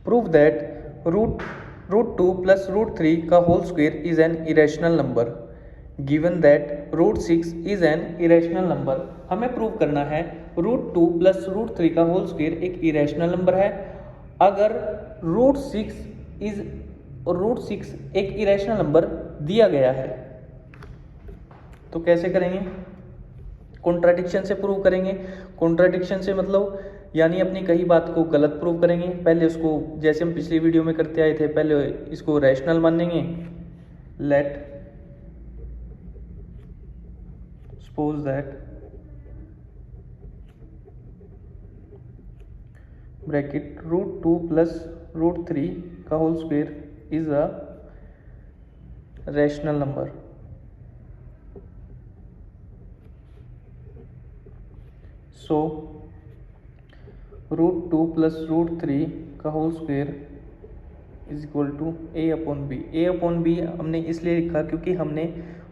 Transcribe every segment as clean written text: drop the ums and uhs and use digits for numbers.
Prove that root two plus root three का whole square is an irrational number given that root six is an irrational number. हमें prove करना है root two plus root three का whole square एक irrational number है अगर root six एक irrational number दिया गया है। तो कैसे करेंगे? कॉन्ट्राडिक्शन से प्रूव करेंगे। कॉन्ट्राडिक्शन से मतलब यानी अपनी कही बात को गलत प्रूव करेंगे। पहले उसको जैसे हम पिछली वीडियो में करते आए थे, पहले इसको रैशनल मानेंगे। Let suppose that bracket root two plus root three का whole square is a rational number. So root two plus root three का whole square is equal to A upon B. A upon B हमने इसलिए लिखा क्योंकि हमने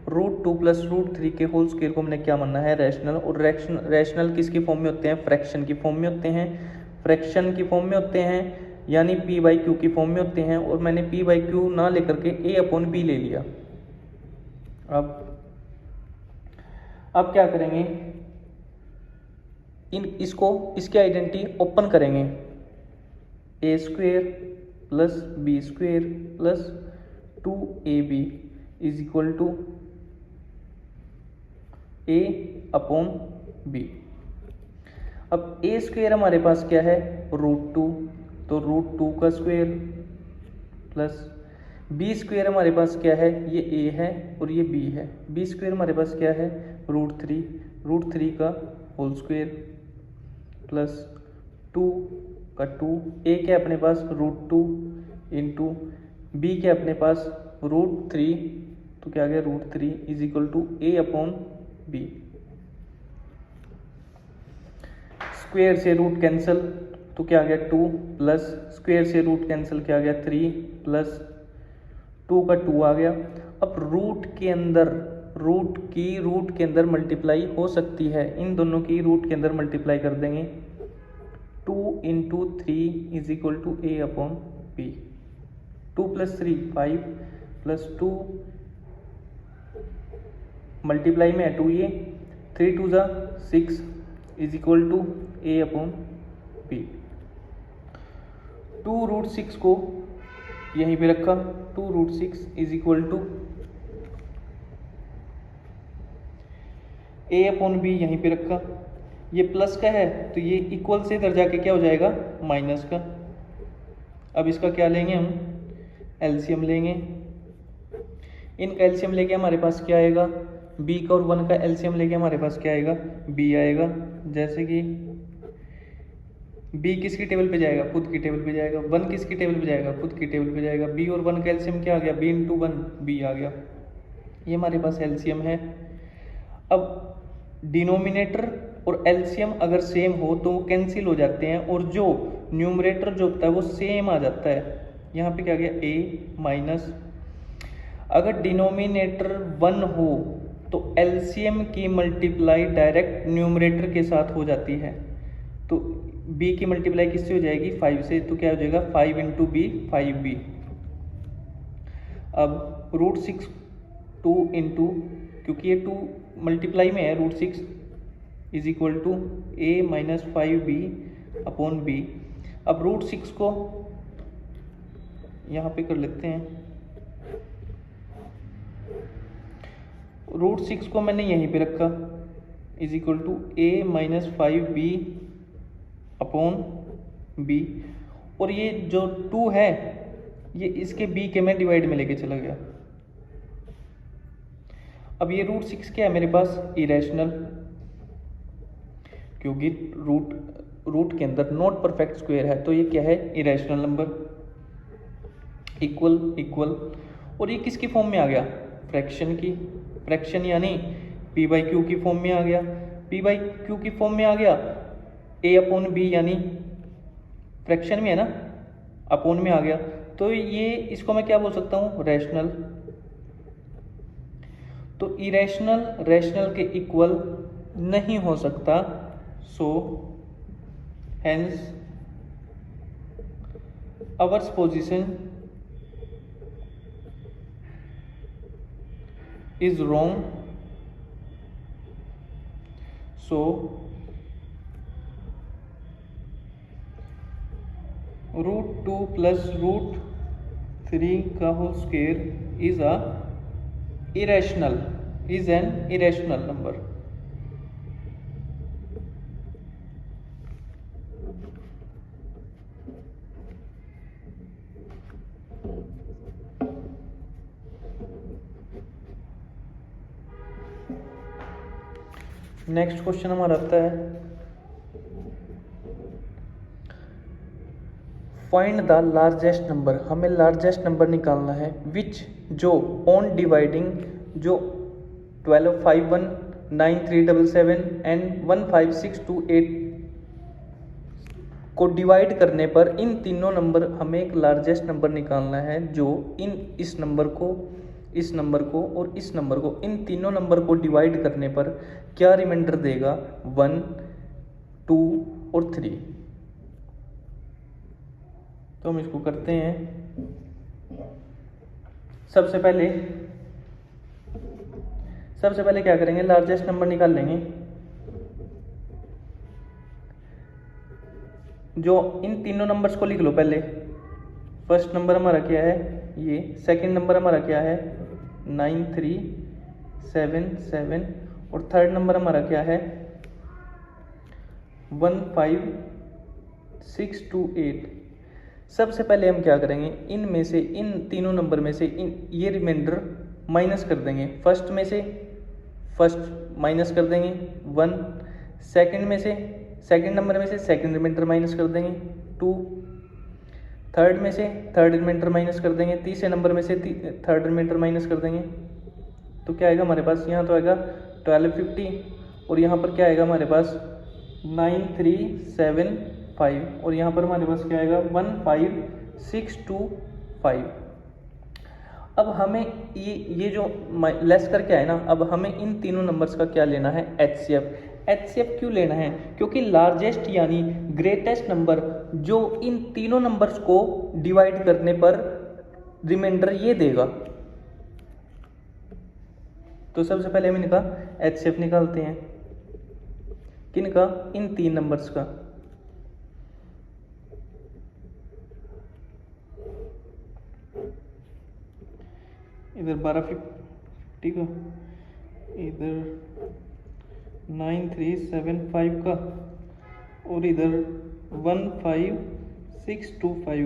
root two plus root three के whole square को हमने क्या मानना है? रैशनल। और रैशनल किसकी फॉर्म में होते हैं? फ्रैक्शन की फॉर्म में होते हैं। फ्रैक्शन की फॉर्म में होते हैं यानी पी बाई क्यू की फॉर्म में होते हैं। और मैंने पी बाई क्यू ना लेकर के ए अपॉन बी ले लिया। अब क्या करेंगे? इसकी आइडेंटिटी ओपन करेंगे। A square plus B square plus 2ab is equal to A upon B. अब ए स्क्वेयर हमारे पास क्या है? रूट टू, तो रूट टू का स्क्वेयर प्लस बी स्क्वेयर हमारे पास क्या है? ये ए है और ये बी है। बी स्क्वेयर हमारे पास क्या है? रूट थ्री का होल स्क्वेयर प्लस टू का टू। ए क्या अपने पास? रूट टू इंटू बी क्या अपने पास? रूट थ्री, तो क्या आ गया? Root three is equal to A upon B. Square से रूट कैंसिल, तो क्या आ गया? टू प्लस स्क्वेयर से रूट कैंसिल क्या आ गया? थ्री प्लस टू का टू आ गया। अब रूट के अंदर मल्टीप्लाई हो सकती है, इन दोनों की रूट के अंदर मल्टीप्लाई कर देंगे। 2 into three is equal to A upon B. 2 plus three 5 plus two multiply में है 2 ये 3 टू ज़ा 6 is equal to A upon B. 2 root 6 को यहीं पे रखा, 2 root 6 is equal to A upon B यहीं पे रखा। ये प्लस का है तो ये इक्वल से इधर जाके क्या हो जाएगा? माइनस का। अब इसका क्या लेंगे हम? एलसीएम लेंगे। इनका एलसीएम लेके हमारे पास क्या आएगा? बी का और 1 का एलसीएम लेके हमारे पास क्या आएगा? बी आएगा। जैसे कि बी किसकी टेबल पे जाएगा? खुद की टेबल पे जाएगा। 1 किसकी टेबल पे जाएगा? खुद की टेबल पे जाएगा। बी और 1 का एलसीएम क्या आ गया? बी इंटू 1 बी आ गया। ये हमारे पास एलसीएम है। अब डिनोमिनेटर और एलसीएम अगर सेम हो तो वो कैंसिल हो जाते हैं और जो न्यूमरेटर जो होता है वो सेम आ जाता है। यहाँ पे क्या गया? ए माइनस, अगर डिनोमिनेटर 1 हो तो एलसीएम की मल्टीप्लाई डायरेक्ट न्यूमरेटर के साथ हो जाती है। तो बी की मल्टीप्लाई किससे हो जाएगी? 5 से। तो क्या हो जाएगा? 5 इंटू बी 5b। अब रूट 6 2 इंटू, क्योंकि ये 2 मल्टीप्लाई में है, root 6 is equal to A minus 5b upon B. अब रूट 6 को यहाँ पे कर लेते हैं। रूट 6 को मैंने यहीं पे रखा is equal to A minus 5b upon B. और ये जो 2 है ये इसके b के मैं डिवाइड में लेके चला गया। अब ये रूट 6 क्या है मेरे पास? इरेशनल, क्योंकि रूट के अंदर नॉट परफेक्ट स्क्वायर है तो ये क्या है? Irrational number. इक्वल और ये किसकी फॉर्म में आ गया? फ्रैक्शन की। फ्रैक्शन यानी पी बाई क्यू की फॉर्म में आ गया। पी बाई क्यू की फॉर्म में आ गया। ए अपॉन बी यानी फ्रैक्शन में है ना, अपॉन में आ गया। तो ये इसको मैं क्या बोल सकता हूँ? रैशनल। तो इरेशनल रैशनल के इक्वल नहीं हो सकता। So hence our supposition is wrong, so √2 plus √3 का whole square is an irrational number. Next question हमारा आता है फाइंड द लार्जेस्ट नंबर। हमें लार्जेस्ट नंबर निकालना है विच जो ऑन डिवाइडिंग जो 12 5 1 9 3 7 7 एंड 1 5 6 2 8 को डिवाइड करने पर इन तीनों नंबर हमें एक लार्जेस्ट नंबर निकालना है जो इस नंबर को और इस नंबर को इन तीनों नंबर को डिवाइड करने पर क्या रिमाइंडर देगा 1 2 और 3। तो हम इसको करते हैं। सबसे पहले क्या करेंगे, लार्जेस्ट नंबर निकाल लेंगे जो इन तीनों नंबर्स को लिख लो। पहले फर्स्ट नंबर हमारा क्या है ये, सेकंड नंबर हमारा क्या है 9 3 7 7 और थर्ड नंबर हमारा क्या है 1 5 6 2 8। सबसे पहले हम क्या करेंगे, इनमें से इन तीनों नंबर में से ये रिमाइंडर माइनस कर देंगे। फर्स्ट में से फर्स्ट माइनस कर देंगे 1, सेकंड में से सेकंड नंबर में से सेकंड रिमाइंडर माइनस कर देंगे 2, थर्ड में से थर्ड रिमाइंडर माइनस कर देंगे, तीसरे नंबर में से थर्ड रिमाइंडर माइनस कर देंगे। तो क्या आएगा हमारे पास, यहाँ तो आएगा 1250 और यहाँ पर क्या आएगा हमारे पास 9375 और यहाँ पर हमारे पास क्या आएगा 15625। अब हमें ये जो लेस करके आए ना, अब हमें इन तीनों नंबर्स का क्या लेना है एचसीएफ क्यों लेना है, क्योंकि लार्जेस्ट यानी ग्रेटेस्ट नंबर जो इन तीनों नंबर्स को डिवाइड करने पर रिमाइंडर ये देगा। तो सबसे पहले हम इनका एचसीएफ निकालते हैं। किनका, इन तीन नंबर्स का। इधर 1250 का, इधर 9375 का और इधर 15625